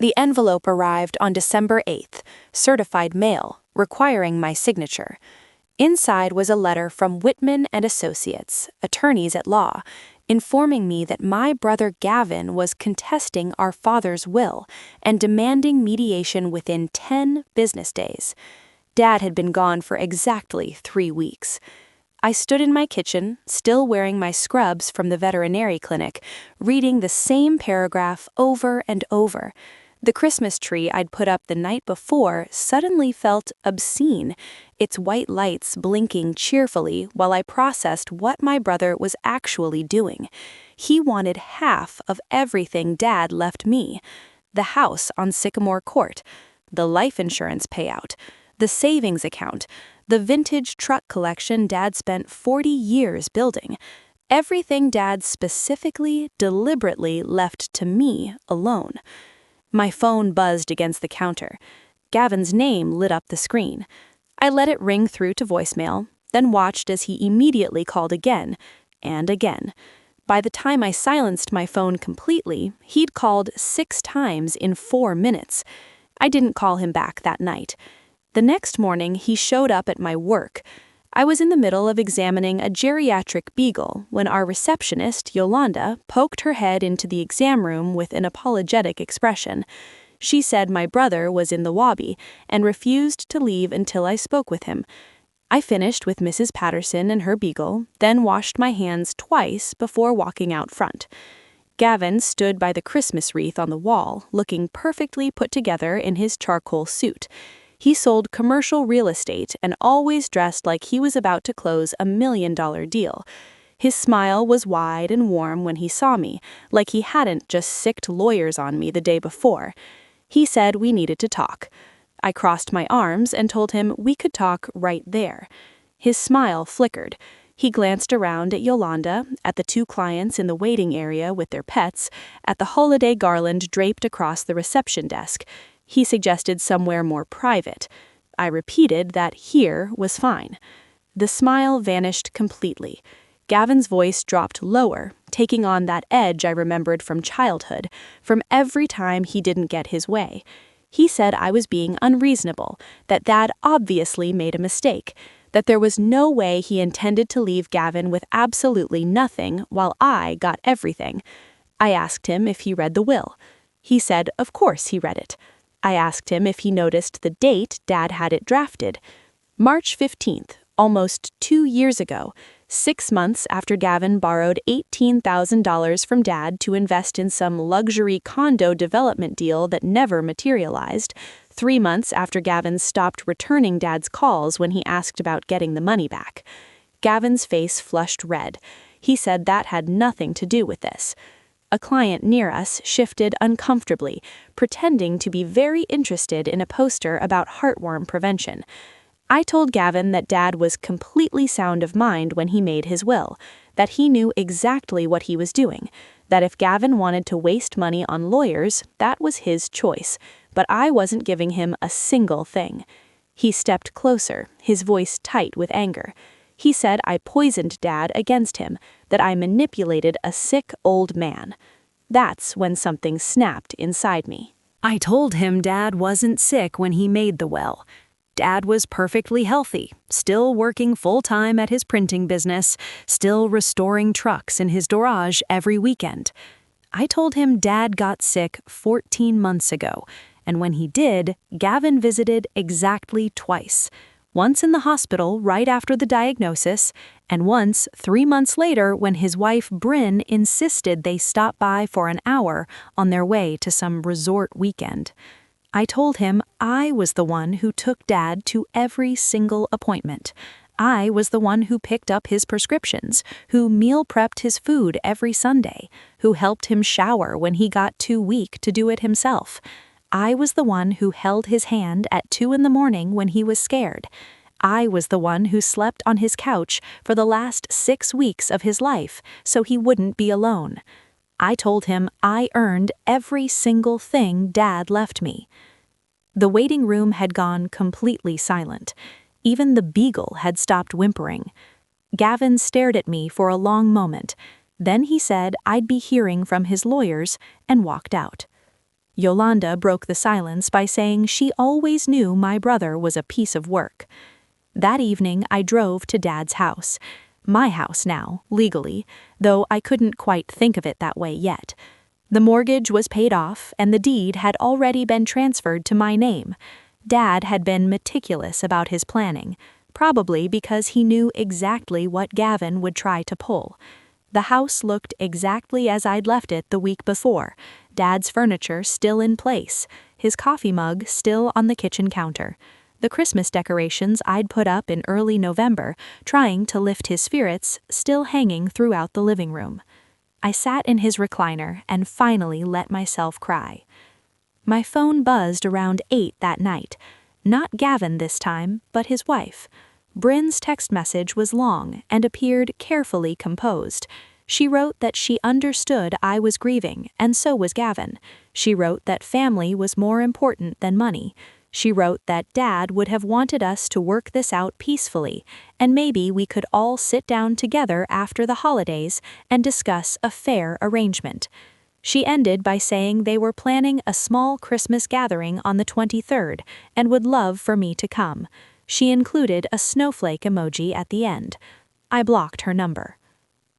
The envelope arrived on December 8th, certified mail, requiring my signature. Inside was a letter from Whitman and Associates, attorneys at law, informing me that my brother Gavin was contesting our father's will and demanding mediation within 10 business days. Dad had been gone for exactly 3 weeks. I stood in my kitchen, still wearing my scrubs from the veterinary clinic, reading the same paragraph over and over. The Christmas tree I'd put up the night before suddenly felt obscene, its white lights blinking cheerfully while I processed what my brother was actually doing. He wanted half of everything Dad left me: the house on Sycamore Court, the life insurance payout, the savings account, the vintage truck collection Dad spent 40 years building. Everything Dad specifically, deliberately left to me alone. My phone buzzed against the counter. Gavin's name lit up the screen. I let it ring through to voicemail, then watched as he immediately called again and again. By the time I silenced my phone completely, he'd called 6 times in 4 minutes. I didn't call him back that night. The next morning, he showed up at my work. I was in the middle of examining a geriatric beagle when our receptionist, Yolanda, poked her head into the exam room with an apologetic expression. She said my brother was in the lobby and refused to leave until I spoke with him. I finished with Mrs. Patterson and her beagle, then washed my hands twice before walking out front. Gavin stood by the Christmas wreath on the wall, looking perfectly put together in his charcoal suit. He sold commercial real estate and always dressed like he was about to close a $1 million deal. His smile was wide and warm when he saw me, like he hadn't just sicked lawyers on me the day before. He said we needed to talk. I crossed my arms and told him we could talk right there. His smile flickered. He glanced around at Yolanda, at the 2 clients in the waiting area with their pets, at the holiday garland draped across the reception desk. He suggested somewhere more private. I repeated that here was fine. The smile vanished completely. Gavin's voice dropped lower, taking on that edge I remembered from childhood, from every time he didn't get his way. He said I was being unreasonable, that Dad obviously made a mistake, that there was no way he intended to leave Gavin with absolutely nothing while I got everything. I asked him if he read the will. He said of course he read it. I asked him if he noticed the date Dad had it drafted. March 15th, almost 2 years ago, 6 months after Gavin borrowed $18,000 from Dad to invest in some luxury condo development deal that never materialized, 3 months after Gavin stopped returning Dad's calls when he asked about getting the money back. Gavin's face flushed red. He said that had nothing to do with this. A client near us shifted uncomfortably, pretending to be very interested in a poster about heartworm prevention. I told Gavin that Dad was completely sound of mind when he made his will, that he knew exactly what he was doing, that if Gavin wanted to waste money on lawyers, that was his choice, but I wasn't giving him a single thing. He stepped closer, his voice tight with anger. He said I poisoned Dad against him, that I manipulated a sick old man. That's when something snapped inside me. I told him Dad wasn't sick when he made the will. Dad was perfectly healthy, still working full-time at his printing business, still restoring trucks in his garage every weekend. I told him Dad got sick 14 months ago, and when he did, Gavin visited exactly twice. Once in the hospital right after the diagnosis, and once 3 months later when his wife Bryn insisted they stop by for an hour on their way to some resort weekend. I told him I was the one who took Dad to every single appointment. I was the one who picked up his prescriptions, who meal prepped his food every Sunday, who helped him shower when he got too weak to do it himself. I was the one who held his hand at 2 in the morning when he was scared. I was the one who slept on his couch for the last 6 weeks of his life so he wouldn't be alone. I told him I earned every single thing Dad left me. The waiting room had gone completely silent. Even the beagle had stopped whimpering. Gavin stared at me for a long moment. Then he said I'd be hearing from his lawyers and walked out. Yolanda broke the silence by saying she always knew my brother was a piece of work. That evening, I drove to Dad's house. My house now, legally, though I couldn't quite think of it that way yet. The mortgage was paid off, and the deed had already been transferred to my name. Dad had been meticulous about his planning, probably because he knew exactly what Gavin would try to pull. The house looked exactly as I'd left it the week before, Dad's furniture still in place, his coffee mug still on the kitchen counter. The Christmas decorations I'd put up in early November, trying to lift his spirits, still hanging throughout the living room. I sat in his recliner and finally let myself cry. My phone buzzed around 8 that night. Not Gavin this time, but his wife. Bryn's text message was long and appeared carefully composed. She wrote that she understood I was grieving, and so was Gavin. She wrote that family was more important than money. She wrote that Dad would have wanted us to work this out peacefully, and maybe we could all sit down together after the holidays and discuss a fair arrangement. She ended by saying they were planning a small Christmas gathering on the 23rd and would love for me to come. She included a snowflake emoji at the end. I blocked her number.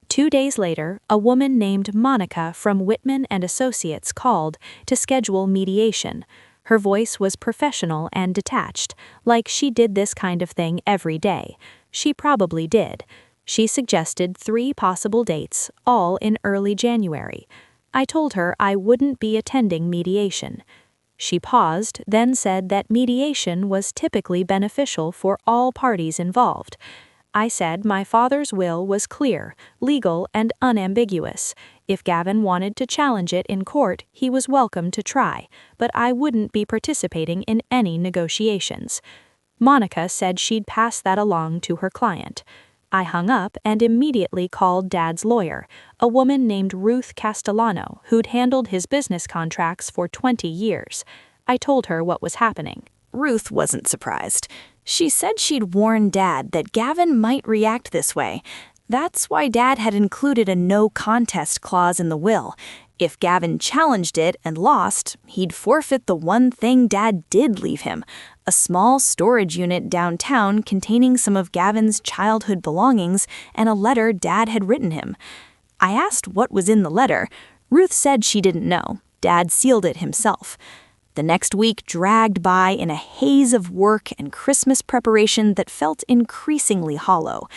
2 days later, a woman named Monica from Whitman and Associates called to schedule mediation. Her voice was professional and detached, like she did this kind of thing every day. She probably did. She suggested 3 possible dates, all in early January. I told her I wouldn't be attending mediation. She paused, then said that mediation was typically beneficial for all parties involved. I said my father's will was clear, legal, and unambiguous. If Gavin wanted to challenge it in court, he was welcome to try, but I wouldn't be participating in any negotiations. Monica said she'd pass that along to her client. I hung up and immediately called Dad's lawyer, a woman named Ruth Castellano, who'd handled his business contracts for 20 years. I told her what was happening. Ruth wasn't surprised. She said she'd warned Dad that Gavin might react this way. That's why Dad had included a no-contest clause in the will. If Gavin challenged it and lost, he'd forfeit the one thing Dad did leave him, a small storage unit downtown containing some of Gavin's childhood belongings and a letter Dad had written him. I asked what was in the letter. Ruth said she didn't know. Dad sealed it himself. The next week dragged by in a haze of work and Christmas preparation that felt increasingly hollow.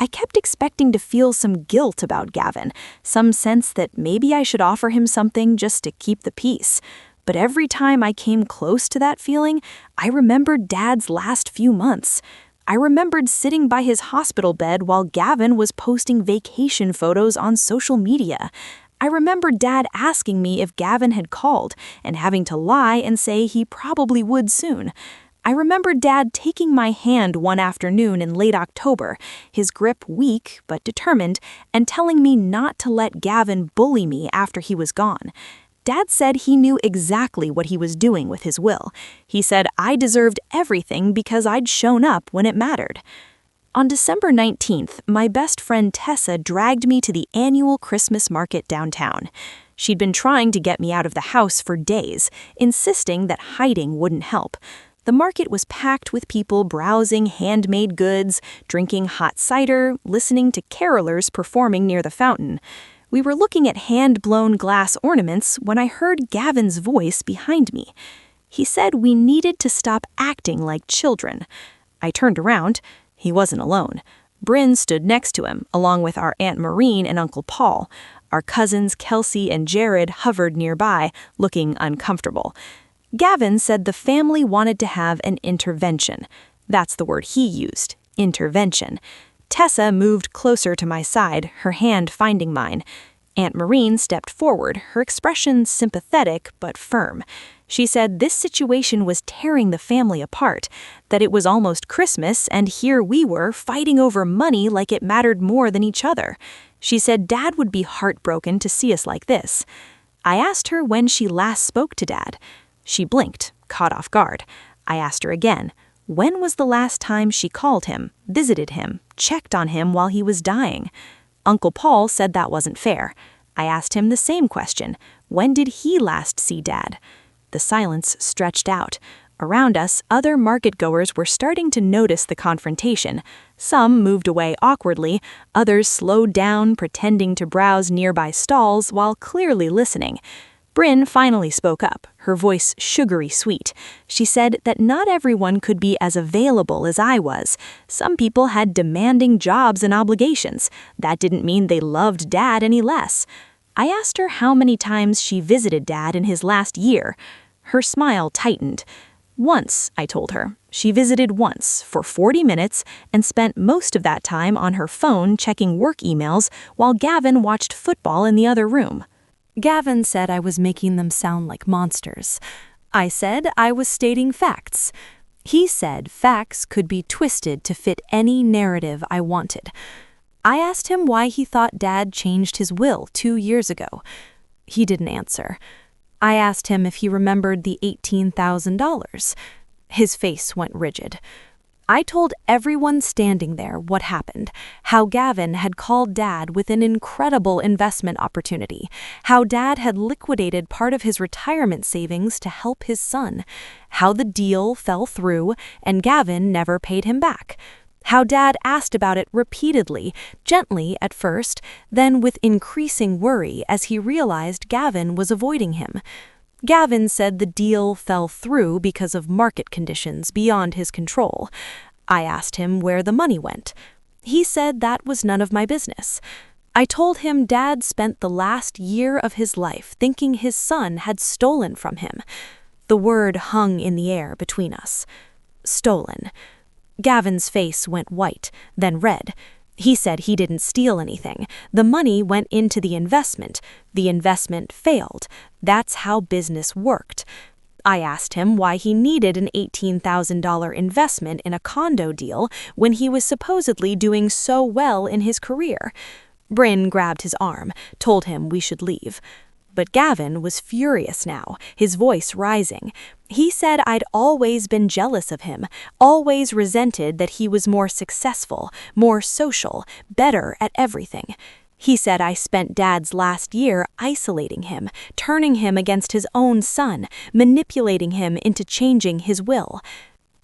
I kept expecting to feel some guilt about Gavin, some sense that maybe I should offer him something just to keep the peace. But every time I came close to that feeling, I remembered Dad's last few months. I remembered sitting by his hospital bed while Gavin was posting vacation photos on social media. I remember Dad asking me if Gavin had called and having to lie and say he probably would soon. I remember Dad taking my hand one afternoon in late October, his grip weak but determined, and telling me not to let Gavin bully me after he was gone. Dad said he knew exactly what he was doing with his will. He said I deserved everything because I'd shown up when it mattered. On December 19th, my best friend Tessa dragged me to the annual Christmas market downtown. She'd been trying to get me out of the house for days, insisting that hiding wouldn't help. The market was packed with people browsing handmade goods, drinking hot cider, listening to carolers performing near the fountain. We were looking at hand-blown glass ornaments when I heard Gavin's voice behind me. He said we needed to stop acting like children. I turned around. He wasn't alone. Bryn stood next to him, along with our Aunt Maureen and Uncle Paul. Our cousins Kelsey and Jared hovered nearby, looking uncomfortable. Gavin said the family wanted to have an intervention. That's the word he used, intervention. Tessa moved closer to my side, her hand finding mine. Aunt Maureen stepped forward, her expression sympathetic but firm. She said this situation was tearing the family apart, that it was almost Christmas and here we were fighting over money like it mattered more than each other. She said Dad would be heartbroken to see us like this. I asked her when she last spoke to Dad. She blinked, caught off guard. I asked her again, when was the last time she called him, visited him, checked on him while he was dying? Uncle Paul said that wasn't fair. I asked him the same question. When did he last see Dad? The silence stretched out. Around us, other market-goers were starting to notice the confrontation. Some moved away awkwardly, others slowed down, pretending to browse nearby stalls while clearly listening. Bryn finally spoke up, her voice sugary sweet. She said that not everyone could be as available as I was. Some people had demanding jobs and obligations. That didn't mean they loved Dad any less. I asked her how many times she visited Dad in his last year. Her smile tightened. Once, I told her. She visited once, for 40 minutes, and spent most of that time on her phone checking work emails while Gavin watched football in the other room. Gavin said I was making them sound like monsters. I said I was stating facts. He said facts could be twisted to fit any narrative I wanted. I asked him why he thought Dad changed his will 2 years ago. He didn't answer. I asked him if he remembered the $18,000. His face went rigid. I told everyone standing there what happened, how Gavin had called Dad with an incredible investment opportunity, how Dad had liquidated part of his retirement savings to help his son, how the deal fell through and Gavin never paid him back, how Dad asked about it repeatedly, gently at first, then with increasing worry as he realized Gavin was avoiding him. Gavin said the deal fell through because of market conditions beyond his control. I asked him where the money went. He said that was none of my business. I told him Dad spent the last year of his life thinking his son had stolen from him. The word hung in the air between us. Stolen. Gavin's face went white, then red. He said he didn't steal anything. The money went into the investment. The investment failed. That's how business worked. I asked him why he needed an $18,000 investment in a condo deal when he was supposedly doing so well in his career. Bryn grabbed his arm, told him we should leave. But Gavin was furious now, his voice rising. He said I'd always been jealous of him, always resented that he was more successful, more social, better at everything. He said I spent Dad's last year isolating him, turning him against his own son, manipulating him into changing his will.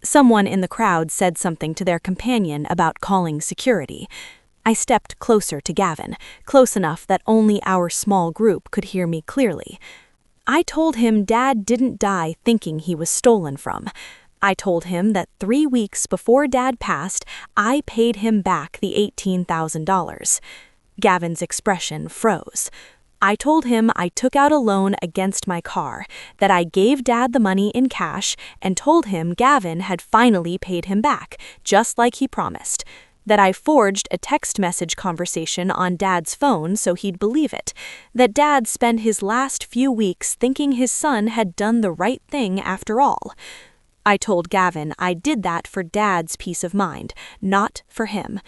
Someone in the crowd said something to their companion about calling security. I stepped closer to Gavin, close enough that only our small group could hear me clearly. I told him Dad didn't die thinking he was stolen from. I told him that 3 weeks before Dad passed, I paid him back the $18,000. Gavin's expression froze. I told him I took out a loan against my car, that I gave Dad the money in cash, and told him Gavin had finally paid him back, just like he promised. That I forged a text message conversation on Dad's phone so he'd believe it, that Dad spent his last few weeks thinking his son had done the right thing after all. I told Gavin I did that for Dad's peace of mind, not for him.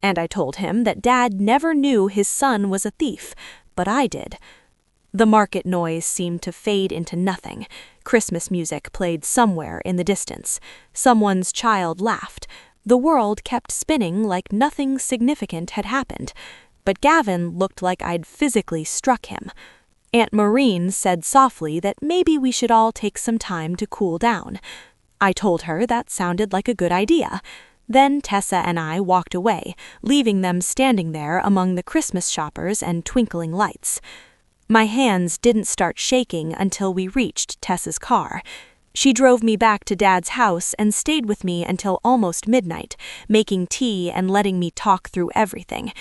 And I told him that Dad never knew his son was a thief, but I did. The market noise seemed to fade into nothing. Christmas music played somewhere in the distance. Someone's child laughed. The world kept spinning like nothing significant had happened, but Gavin looked like I'd physically struck him. Aunt Maureen said softly that maybe we should all take some time to cool down. I told her that sounded like a good idea. Then Tessa and I walked away, leaving them standing there among the Christmas shoppers and twinkling lights. My hands didn't start shaking until we reached Tessa's car. She drove me back to Dad's house and stayed with me until almost midnight, making tea and letting me talk through everything.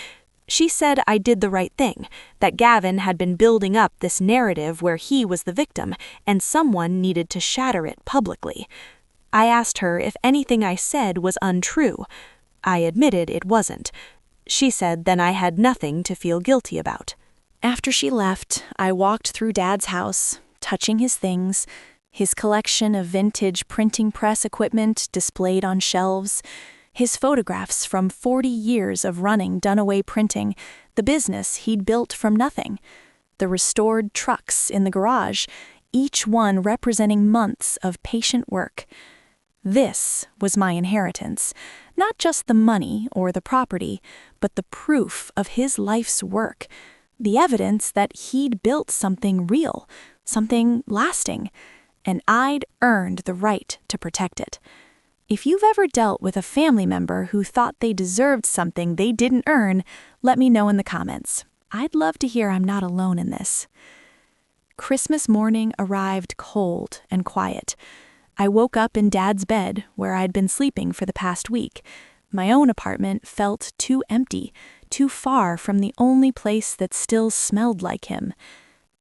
She said I did the right thing, that Gavin had been building up this narrative where he was the victim, and someone needed to shatter it publicly. I asked her if anything I said was untrue. I admitted it wasn't. She said then I had nothing to feel guilty about. After she left, I walked through Dad's house, touching his things, his collection of vintage printing press equipment displayed on shelves, his photographs from 40 years of running Dunaway Printing, the business he'd built from nothing, the restored trucks in the garage, each one representing months of patient work. This was my inheritance, not just the money or the property, but the proof of his life's work, the evidence that he'd built something real, something lasting, and I'd earned the right to protect it. If you've ever dealt with a family member who thought they deserved something they didn't earn, let me know in the comments. I'd love to hear I'm not alone in this. Christmas morning arrived cold and quiet. I woke up in Dad's bed, where I'd been sleeping for the past week. My own apartment felt too empty, too far from the only place that still smelled like him.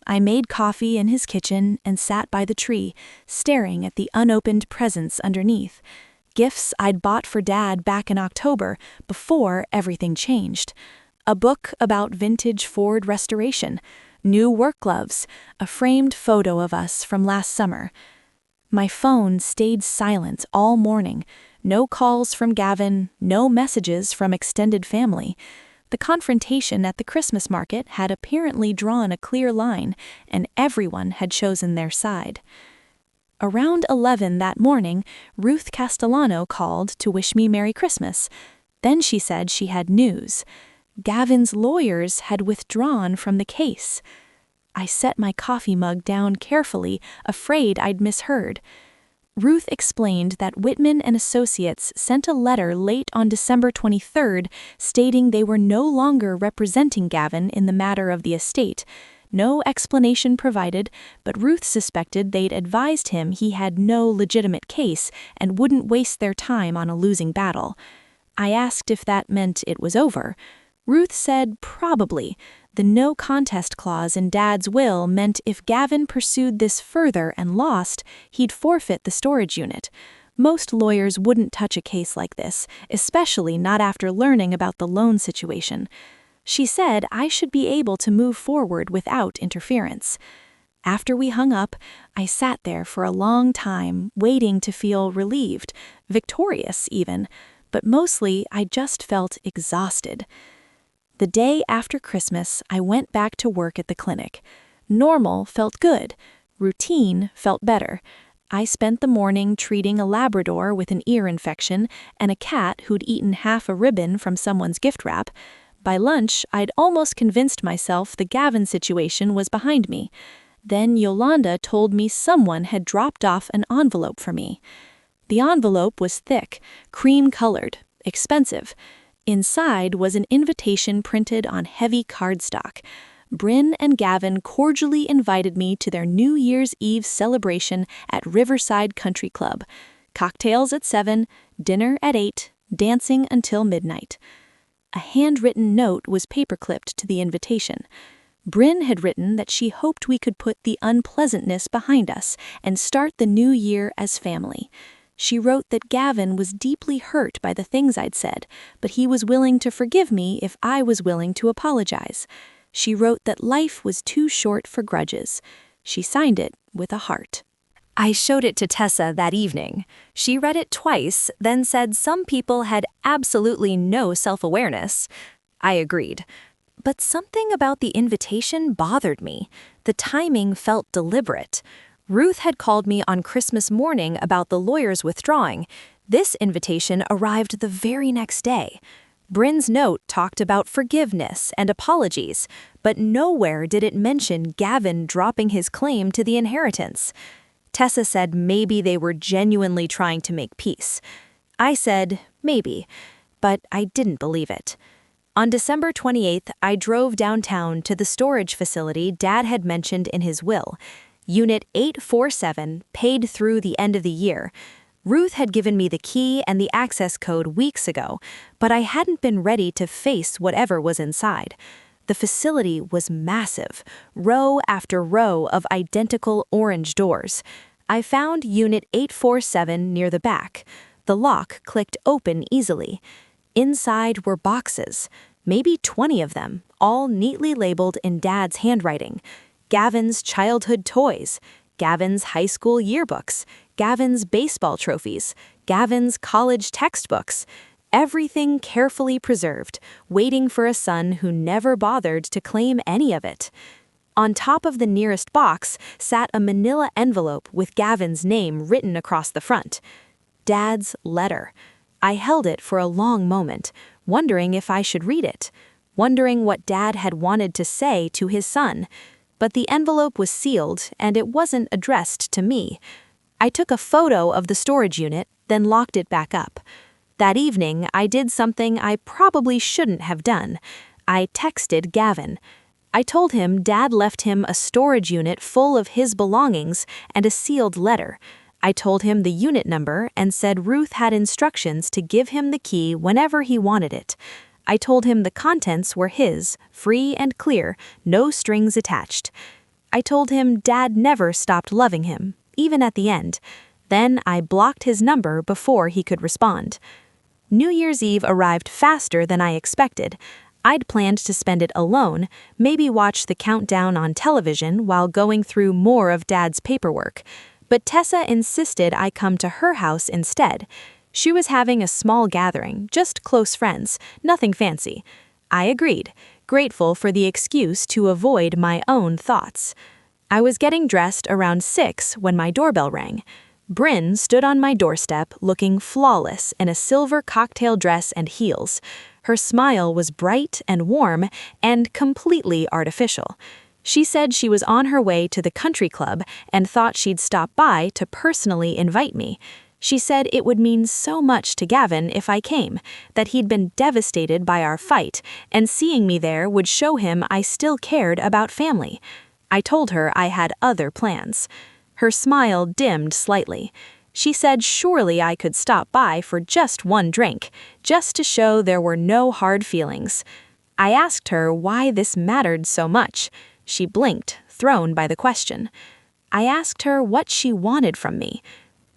I made coffee in his kitchen and sat by the tree, staring at the unopened presents underneath. Gifts I'd bought for Dad back in October, before everything changed. A book about vintage Ford restoration, new work gloves, a framed photo of us from last summer. My phone stayed silent all morning. No calls from Gavin, no messages from extended family. The confrontation at the Christmas market had apparently drawn a clear line, and everyone had chosen their side. Around 11 that morning, Ruth Castellano called to wish me Merry Christmas. Then she said she had news. Gavin's lawyers had withdrawn from the case. I set my coffee mug down carefully, afraid I'd misheard. Ruth explained that Whitman and Associates sent a letter late on December 23rd stating they were no longer representing Gavin in the matter of the estate. No explanation provided, but Ruth suspected they'd advised him he had no legitimate case and wouldn't waste their time on a losing battle. I asked if that meant it was over. Ruth said probably. The no contest clause in Dad's will meant if Gavin pursued this further and lost, he'd forfeit the storage unit. Most lawyers wouldn't touch a case like this, especially not after learning about the loan situation. She said I should be able to move forward without interference. After we hung up, I sat there for a long time, waiting to feel relieved, victorious even, but mostly I just felt exhausted. The day after Christmas, I went back to work at the clinic. Normal felt good. Routine felt better. I spent the morning treating a Labrador with an ear infection and a cat who'd eaten half a ribbon from someone's gift wrap. By lunch, I'd almost convinced myself the Gavin situation was behind me. Then Yolanda told me someone had dropped off an envelope for me. The envelope was thick, cream-colored, expensive. Inside was an invitation printed on heavy cardstock. Bryn and Gavin cordially invited me to their New Year's Eve celebration at Riverside Country Club. Cocktails at 7, dinner at 8, dancing until midnight. A handwritten note was paperclipped to the invitation. Bryn had written that she hoped we could put the unpleasantness behind us and start the new year as family. She wrote that Gavin was deeply hurt by the things I'd said, but he was willing to forgive me if I was willing to apologize. She wrote that life was too short for grudges. She signed it with a heart. I showed it to Tessa that evening. She read it twice, then said some people had absolutely no self-awareness. I agreed. But something about the invitation bothered me. The timing felt deliberate. Ruth had called me on Christmas morning about the lawyers withdrawing. This invitation arrived the very next day. Bryn's note talked about forgiveness and apologies, but nowhere did it mention Gavin dropping his claim to the inheritance. Tessa said maybe they were genuinely trying to make peace. I said maybe, but I didn't believe it. On December 28th, I drove downtown to the storage facility Dad had mentioned in his will. Unit 847, paid through the end of the year. Ruth had given me the key and the access code weeks ago, but I hadn't been ready to face whatever was inside. The facility was massive, row after row of identical orange doors. I found Unit 847 near the back. The lock clicked open easily. Inside were boxes, maybe 20 of them, all neatly labeled in Dad's handwriting. Gavin's childhood toys, Gavin's high school yearbooks, Gavin's baseball trophies, Gavin's college textbooks. Everything carefully preserved, waiting for a son who never bothered to claim any of it. On top of the nearest box sat a manila envelope with Gavin's name written across the front. Dad's letter. I held it for a long moment, wondering if I should read it. wondering what Dad had wanted to say to his son. But the envelope was sealed, and it wasn't addressed to me. I took a photo of the storage unit, then locked it back up. That evening, I did something I probably shouldn't have done. I texted Gavin. I told him Dad left him a storage unit full of his belongings and a sealed letter. I told him the unit number and said Ruth had instructions to give him the key whenever he wanted it. I told him the contents were his, free and clear, no strings attached. I told him Dad never stopped loving him, even at the end. Then I blocked his number before he could respond. New Year's Eve arrived faster than I expected. I'd planned to spend it alone, maybe watch the countdown on television while going through more of Dad's paperwork. But Tessa insisted I come to her house instead. She was having a small gathering, just close friends, nothing fancy. I agreed, grateful for the excuse to avoid my own thoughts. I was getting dressed around 6 when my doorbell rang. Bryn stood on my doorstep looking flawless in a silver cocktail dress and heels. Her smile was bright and warm and completely artificial. She said she was on her way to the country club and thought she'd stop by to personally invite me. She said it would mean so much to Gavin if I came, that he'd been devastated by our fight, and seeing me there would show him I still cared about family. I told her I had other plans. Her smile dimmed slightly. She said surely I could stop by for just one drink, just to show there were no hard feelings. I asked her why this mattered so much. She blinked, thrown by the question. I asked her what she wanted from me.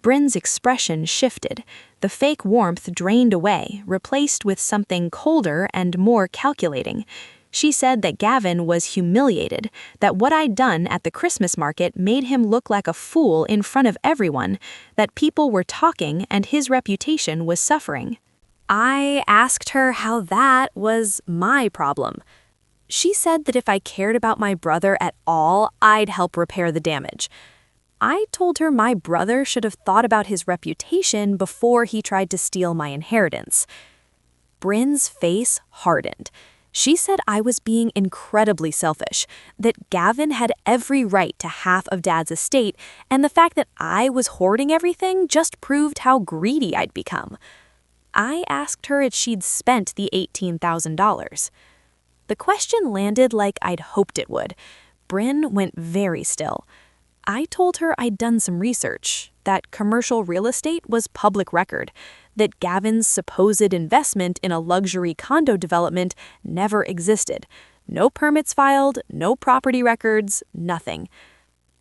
Bryn's expression shifted. The fake warmth drained away, replaced with something colder and more calculating. She said that Gavin was humiliated, that what I'd done at the Christmas market made him look like a fool in front of everyone, that people were talking and his reputation was suffering. I asked her how that was my problem. She said that if I cared about my brother at all, I'd help repair the damage. I told her my brother should have thought about his reputation before he tried to steal my inheritance. Bryn's face hardened. She said I was being incredibly selfish, that Gavin had every right to half of Dad's estate, and the fact that I was hoarding everything just proved how greedy I'd become. I asked her if she'd spent the $18,000. The question landed like I'd hoped it would. Bryn went very still. I told her I'd done some research, that commercial real estate was public record, that Gavin's supposed investment in a luxury condo development never existed. No permits filed, no property records, nothing.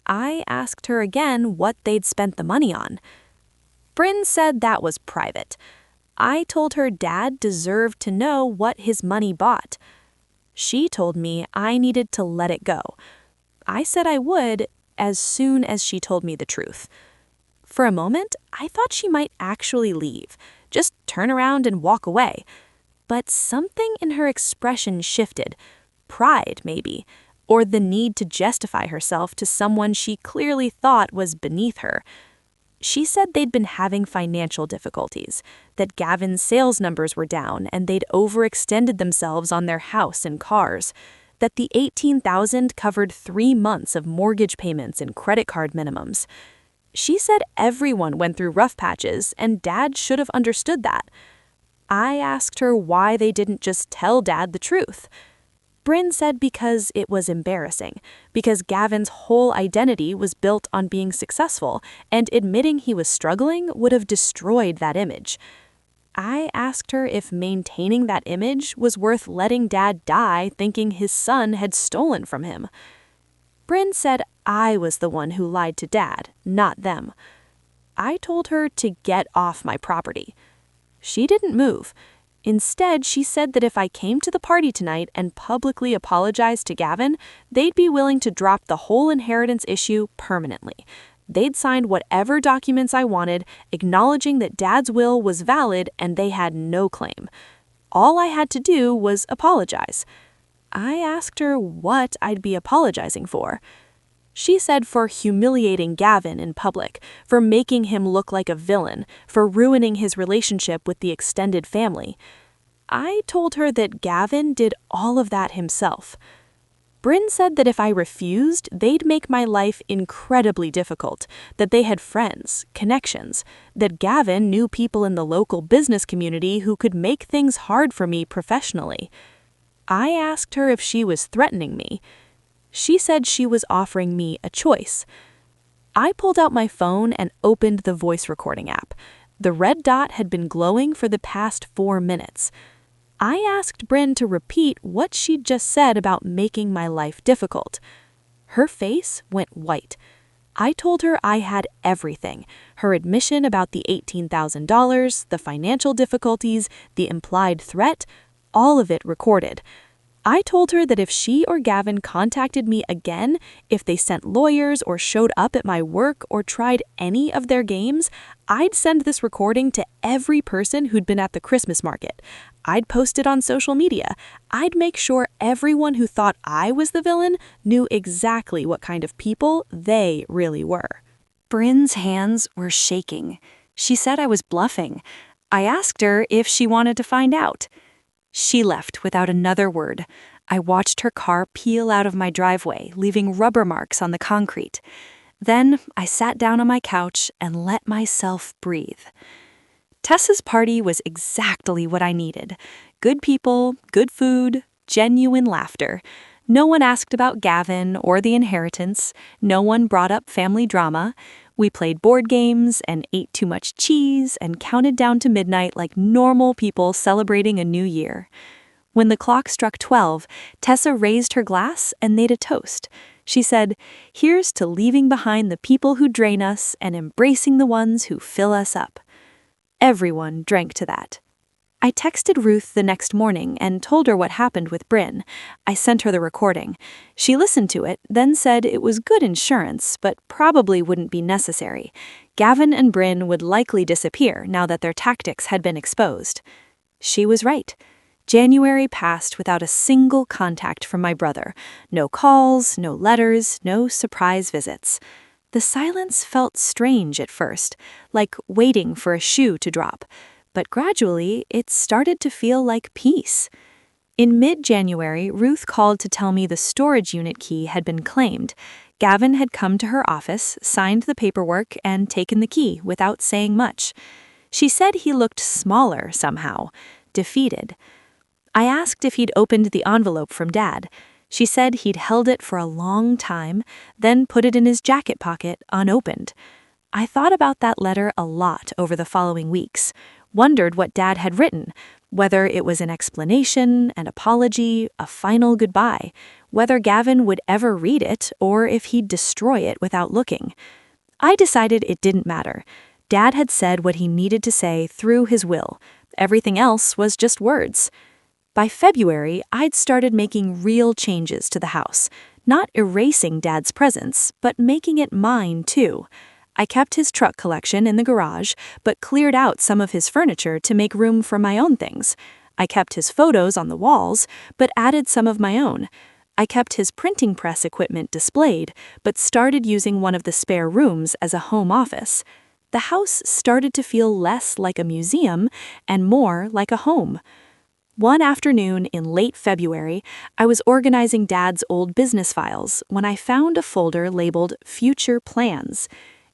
I asked her again what they'd spent the money on. Bryn said that was private. I told her Dad deserved to know what his money bought. She told me I needed to let it go. I said I would, as soon as she told me the truth. For a moment, I thought she might actually leave, just turn around and walk away. But something in her expression shifted. Pride, maybe, or the need to justify herself to someone she clearly thought was beneath her. She said they'd been having financial difficulties, that Gavin's sales numbers were down and they'd overextended themselves on their house and cars, that the $18,000 covered 3 months of mortgage payments and credit card minimums. She said everyone went through rough patches and Dad should have understood that. I asked her why they didn't just tell Dad the truth. Bryn said because it was embarrassing, because Gavin's whole identity was built on being successful, and admitting he was struggling would have destroyed that image. I asked her if maintaining that image was worth letting Dad die thinking his son had stolen from him. Bryn said I was the one who lied to Dad, not them. I told her to get off my property. She didn't move. Instead, she said that if I came to the party tonight and publicly apologized to Gavin, they'd be willing to drop the whole inheritance issue permanently. They'd signed whatever documents I wanted, acknowledging that Dad's will was valid and they had no claim. All I had to do was apologize. I asked her what I'd be apologizing for. She said for humiliating Gavin in public, for making him look like a villain, for ruining his relationship with the extended family. I told her that Gavin did all of that himself. Bryn said that if I refused, they'd make my life incredibly difficult, that they had friends, connections, that Gavin knew people in the local business community who could make things hard for me professionally. I asked her if she was threatening me. She said she was offering me a choice. I pulled out my phone and opened the voice recording app. The red dot had been glowing for the past 4 minutes. I asked Bryn to repeat what she'd just said about making my life difficult. Her face went white. I told her I had everything: her admission about the $18,000, the financial difficulties, the implied threat, all of it recorded. I told her that if she or Gavin contacted me again, if they sent lawyers or showed up at my work or tried any of their games, I'd send this recording to every person who'd been at the Christmas market. I'd post it on social media. I'd make sure everyone who thought I was the villain knew exactly what kind of people they really were. Bryn's hands were shaking. She said I was bluffing. I asked her if she wanted to find out. She left without another word. I watched her car peel out of my driveway, leaving rubber marks on the concrete. Then I sat down on my couch and let myself breathe. Tessa's party was exactly what I needed. Good people, good food, genuine laughter. No one asked about Gavin or the inheritance. No one brought up family drama. We played board games and ate too much cheese and counted down to midnight like normal people celebrating a new year. When the clock struck 12, Tessa raised her glass and made a toast. She said, "Here's to leaving behind the people who drain us and embracing the ones who fill us up." Everyone drank to that. I texted Ruth the next morning and told her what happened with Bryn. I sent her the recording. She listened to it, then said it was good insurance, but probably wouldn't be necessary. Gavin and Bryn would likely disappear now that their tactics had been exposed. She was right. January passed without a single contact from my brother. No calls, no letters, no surprise visits. The silence felt strange at first, like waiting for a shoe to drop. But gradually, it started to feel like peace. In mid-January, Ruth called to tell me the storage unit key had been claimed. Gavin had come to her office, signed the paperwork, and taken the key without saying much. She said he looked smaller somehow, defeated. I asked if he'd opened the envelope from Dad. She said he'd held it for a long time, then put it in his jacket pocket unopened. I thought about that letter a lot over the following weeks. Wondered what Dad had written, whether it was an explanation, an apology, a final goodbye, whether Gavin would ever read it or if he'd destroy it without looking. I decided it didn't matter. Dad had said what he needed to say through his will. Everything else was just words. By February, I'd started making real changes to the house, not erasing Dad's presence, but making it mine too. I kept his truck collection in the garage, but cleared out some of his furniture to make room for my own things. I kept his photos on the walls, but added some of my own. I kept his printing press equipment displayed, but started using one of the spare rooms as a home office. The house started to feel less like a museum and more like a home. One afternoon in late February, I was organizing Dad's old business files when I found a folder labeled Future Plans.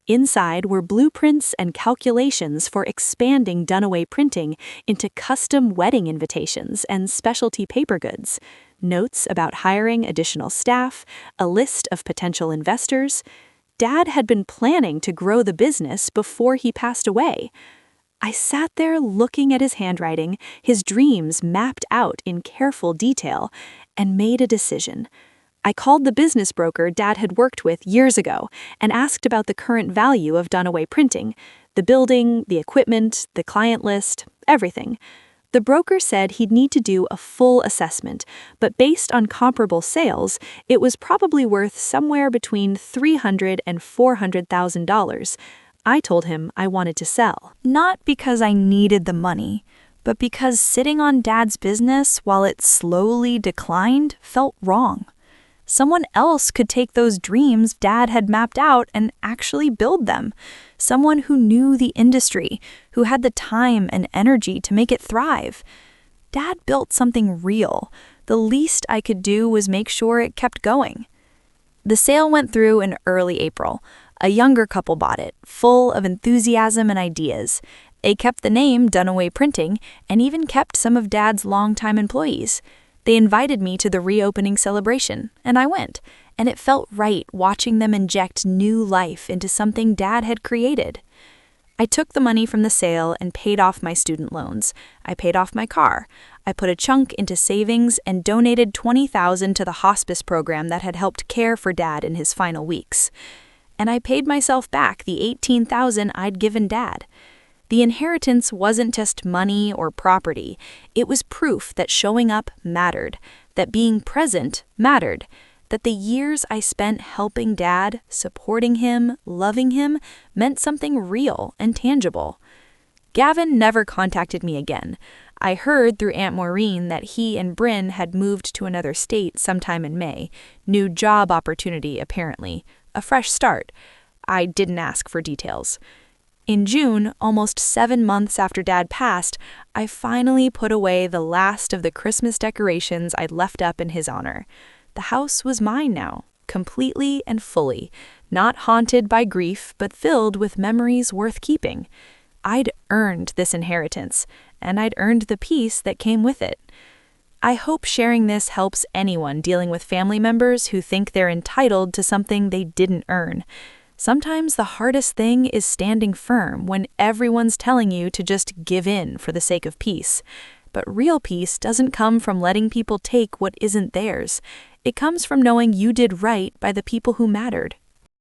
Inside were blueprints and calculations for expanding Dunaway printing into custom wedding invitations and specialty paper goods, notes about hiring additional staff, a list of potential investors. Dad had been planning to grow the business before he passed away. I sat there looking at his handwriting, his dreams mapped out in careful detail, and made a decision. I called the business broker Dad had worked with years ago and asked about the current value of Dunaway printing, the building, the equipment, the client list, everything. The broker said he'd need to do a full assessment, but based on comparable sales, it was probably worth somewhere between $300,000 and $400,000. I told him I wanted to sell. Not because I needed the money, but because sitting on Dad's business while it slowly declined felt wrong. Someone else could take those dreams Dad had mapped out and actually build them. Someone who knew the industry, who had the time and energy to make it thrive. Dad built something real. The least I could do was make sure it kept going. The sale went through in early April. A younger couple bought it, full of enthusiasm and ideas. They kept the name Dunaway Printing and even kept some of Dad's longtime employees. They invited me to the reopening celebration, and I went, and it felt right watching them inject new life into something Dad had created. I took the money from the sale and paid off my student loans. I paid off my car. I put a chunk into savings and donated $20,000 to the hospice program that had helped care for Dad in his final weeks. And I paid myself back the $18,000 I'd given Dad. The inheritance wasn't just money or property. It was proof that showing up mattered, that being present mattered, that the years I spent helping Dad, supporting him, loving him, meant something real and tangible. Gavin never contacted me again. I heard through Aunt Maureen that he and Bryn had moved to another state sometime in May. New job opportunity, apparently. A fresh start. I didn't ask for details. In June, almost 7 months after Dad passed, I finally put away the last of the Christmas decorations I'd left up in his honor. The house was mine now, completely and fully, not haunted by grief, but filled with memories worth keeping. I'd earned this inheritance, and I'd earned the peace that came with it. I hope sharing this helps anyone dealing with family members who think they're entitled to something they didn't earn. Sometimes the hardest thing is standing firm when everyone's telling you to just give in for the sake of peace. But real peace doesn't come from letting people take what isn't theirs. It comes from knowing you did right by the people who mattered.